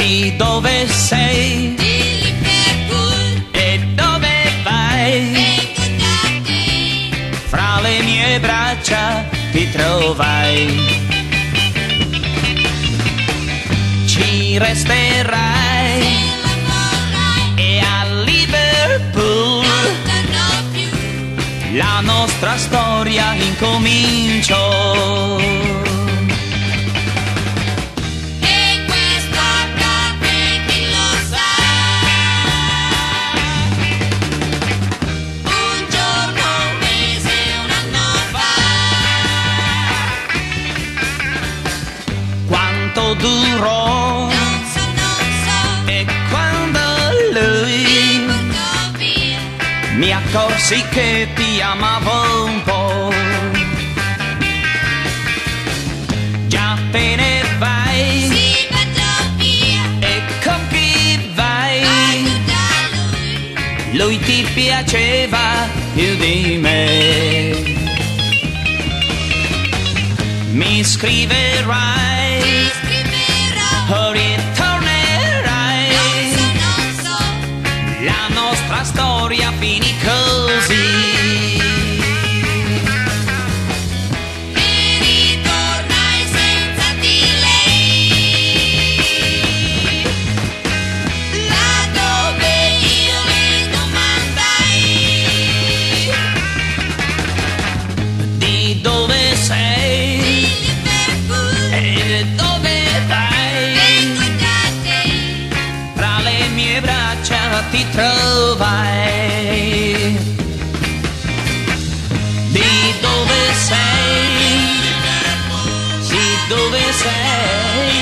Di dove sei? Di Liverpool. E dove vai? Vengo da te. Fra le mie braccia ti trovai. Ci resterai Se la vorrai. e a Liverpool Non torno più. la nostra storia incominciò. E questa parte chi lo sa. Un giorno, un mese, un anno fa. Quanto durò Non so, e quando lui vengo via. mi accorsi che ti amavo un po'. Già te ne vai Si vado via. e con chi vai? Vado da lui. Lui ti piaceva più di me. Mi scriverai Ti scriverò. o ritornerai. Non so. La nostra storia finì così. E ritornai senza di lei. Là dove io le domandai. Di dove sei? Di Liverpool. E dove vai? Vengo da te. Tra le mie braccia ti trovai. Di dove sei? Sì, dove sei?